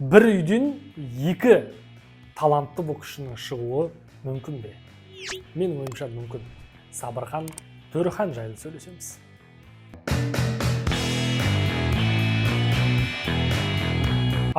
бір үйден екі талантты боксшының шығуы мүмкін бе? Менің ойымша мүмкін. Сабырхан Төрехан жайлы сөйлесеміз.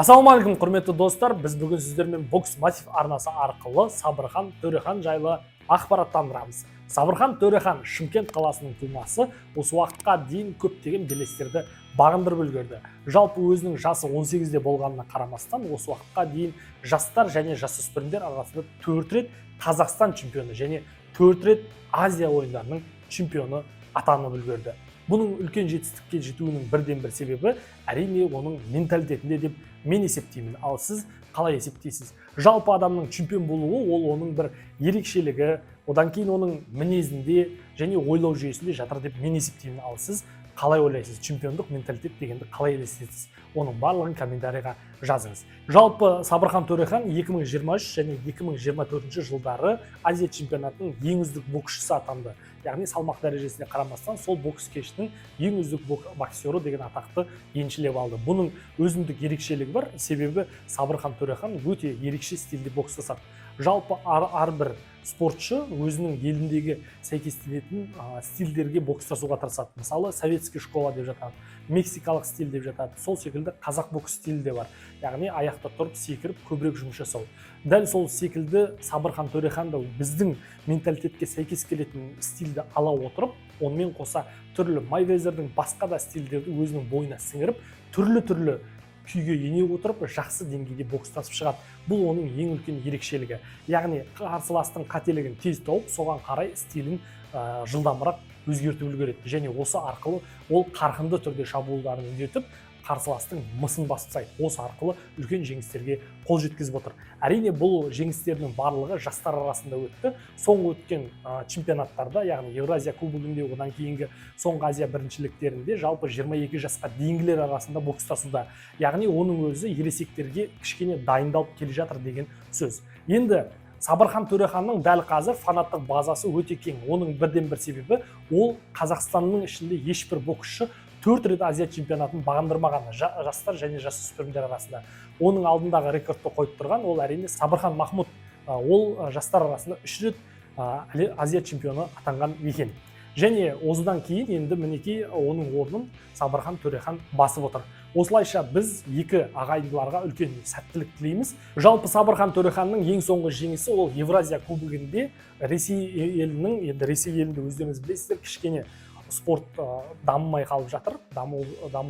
Ассалаумағалейкум, құрметті достар. Біз бүгін сіздермен бокс мотив арнасы арқылы Сабырхан Төрехан жайлы ақпараттандырамыз. Сабырхан Төрехан Шымкент қаласының тумасы, осы уақытқа дейін көптеген белестерді бағындырып үлгерді. Жалпы өзінің жасы 18-де болғанына қарамастан, осы уақытқа дейін жастар және жасөспірімдер арасында 4 рет Қазақстан чемпионы және 4 рет Азия ойындарының чемпионы атанып үлгерді. Бұның үлкен жетістікке жетуінің бірден-бір себебі әрине оның менталитетінде деп мен есептеймін. Ал сіз қалай есептейсіз? Жалпы адамның чемпион болуы ол оның бір ерекшелігі, одан кейін оның мінезінде және ойлау жүйесінде жатыр деп мен есептеймін. Ал сіз қалай ойлайсыз? Чемпиондық менталитет дегенді қалай елестетесіз? Оның барлығын комментарийға жазыңыз. Жалпы Сабырхан Төрехан 2023 және 2024 жылдары Азия чемпионатының ең үздік боксшысы атанды. Яғни салмақ дәрежесіне қарамастан сол бокс кешінің ең үздік боксері деген атақты еншілеп алды. Бұның өзіндік ерекшелігі бар, себебі Сабырхан Төрехан өте ерекше стильде бокстасады. Жалпы әрбір спортшы өзінің еліндегі сәйкестенетін стильдерге бокстасуға тырысады. Мысалы, советский школа деп жатады, мексикалық стиль деп жатады. Сол секілді қазақ бокс стилі де бар. Яғни аяқта тұрып, секіріп, көбірек жұмыс жасау. Дәл сол секілді Сабырхан Төрехан да біздің менталитетке сәйкес келетін стильді ала отырып, онымен қоса түрлі Майвезердің басқа да стильдерді өзінің бойына сіңіріп, түрлі күйге ене отырып, жақсы деңгейде бокстасып шығады. Бұл оның ең үлкен ерекшелігі. Яғни қарсыластың қателігін тез тауып, соған қарай стилін жылдамырақ өзгертіп үлгереді. Және осы арқылы ол қарқынды түрде шабуылдарын үдетіп, қарсыластың мысын басып тастайды. Осы арқылы үлкен жеңістерге қол жеткізіп отыр. Әрине бұл жеңістердің барлығы жастар арасында өтті. Соңғы өткен чемпионаттарда, яғни Евразия кубогінде, одан кейінгі соңғы Азия біріншіліктерінде жалпы 22 жасқа дейінгілер арасында бокстасуда. Яғни оның өзі ересектерге кішкене дайындалып келе жатыр деген сөз. Енді Сабырхан Төреханның дәл қазір фанаттық базасы өте кең. Оның бірден-бір себебі ол Қазақстанның ішінде ешбір боксшы 4 рет Азия чемпионатын бағындырмаған жастар және жасөспірімдер арасында. Оның алдындағы рекордты қойып тұрған ол әрине Сабырхан Махмуд. Ол жастар арасында 3 рет Азия чемпионы атанған екен. Және осыдан кейін енді мінекей оның орнын Сабырхан Төрехан басып отыр. Осылайша біз екі ағайындыларға үлкен сәттілік тілейміз. Жалпы Сабырхан Төреханның ең соңғы жеңісі ол Евразия кубогінде Ресей елінде өздеріңіз білесіздер, кішкене спорт дамымай қалып жатыр, даму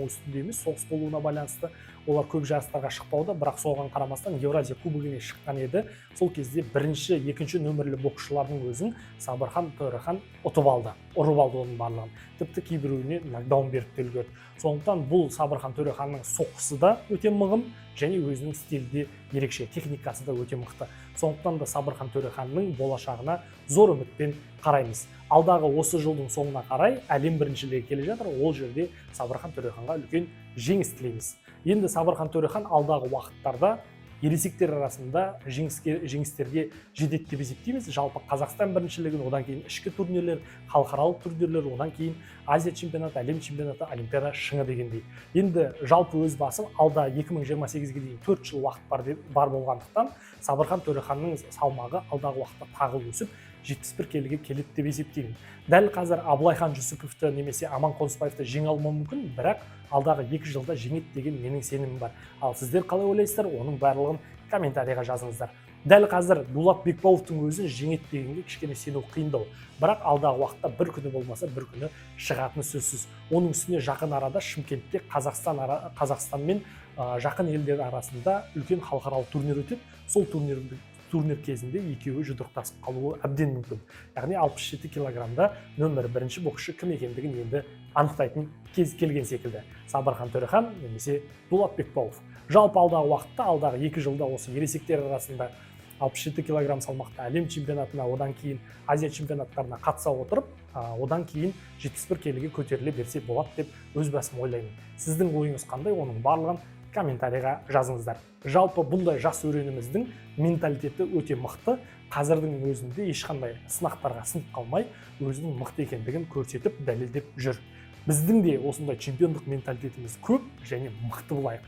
үстінде емес, соғыс болуына байланысты олар көп жарыстарға шықпауда, бірақ соған қарамастан Евразия кубогіне шыққан еді. Сол кезде бірінші, екінші нөмірлі боксшылардың өзін Сабырхан Төрехан ұрып алды оның барлығын. Тіпті кейбіреуіне нокдаун беріп те үлгерді. Сондықтан бұл Сабырхан Төреханның соққысы да өте мығым және өзінің стильде ерекше, техникасы да өте мықты. Сондықтан да Сабырхан Төреханның болашағына зор үмітпен қараймыз. Алдағы осы жылдың соңына қарай әлем біріншілігі келе жатыр. Ол жерде Сабырхан Төреханға үлкен жеңіс тілейміз. Енді Сабырхан Төрехан алдағы уақыттарда ересектер арасында жеңістерге жетеді деп есептейміз. Жалпы Қазақстан біріншілігін, одан кейін ішкі турнирлер, халықаралық турнирлер, одан кейін Азия чемпионаты, әлем чемпионаты, олимпиада шыңы дегендей. Енді жалпы өз басым алда 2028-ге дейін 4 жыл уақыт бар болғандықтан Сабырхан Төреханның салмағы алдағы уақытта тағы өсіп 71 келіге келеді деп есептеймін. Дәл қазір Абылайхан Жүсіповті немесе Аман Қонысбаевты жеңе алмауы мүмкін, бірақ алдағы 2 жылда жеңеді деген менің сенімім бар. Ал сіздер қалай ойлайсыздар? Оның барлығын комментарийға жазыңыздар. Дәл қазір Дулат Бекбауовтың өзін жеңеді дегенге кішкене сену қиындау. Бірақ алдағы уақытта бір күні болмаса бір күні шығатыны сөзсіз. Оның үстіне жақын арада Шымкентте Қазақстан мен жақын елдер арасында үлкен халықаралық турнир өтеді. Сол турнир кезінде екеуі жұдырықтасып қалуы әбден мүмкін. Яғни 67 килограммда нөмір 1 боксшы кім екендігін енді анықтайтын кез келген секілді. Сабырхан Төрехан немесе Дулат Бекбауов. Жалпы алдағы уақытта, алдағы 2 жылда осы ересектер арасында 67 килограмм салмақта әлем чемпионатына, одан кейін Азия чемпионаттарына қатыса отырып, одан кейін 71 келіге көтеріле берсе болады деп өз басым ойлаймын. Сіздің ойыңыз қандай? Оның барлығын комментарийға жазыңыздар. Жалпы бұндай жас өреніміздің менталитеті өте мықты. Қазірдің өзінде ешқандай сынақтарға сынып қалмай, өзінің мықты екендігін көрсетіп, дәлелдеп жүр. Біздің де осындай чемпиондық менталитетіміз көп және мықты болайық.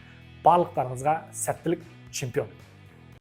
барлықтарыңызға сәттілік, чемпион.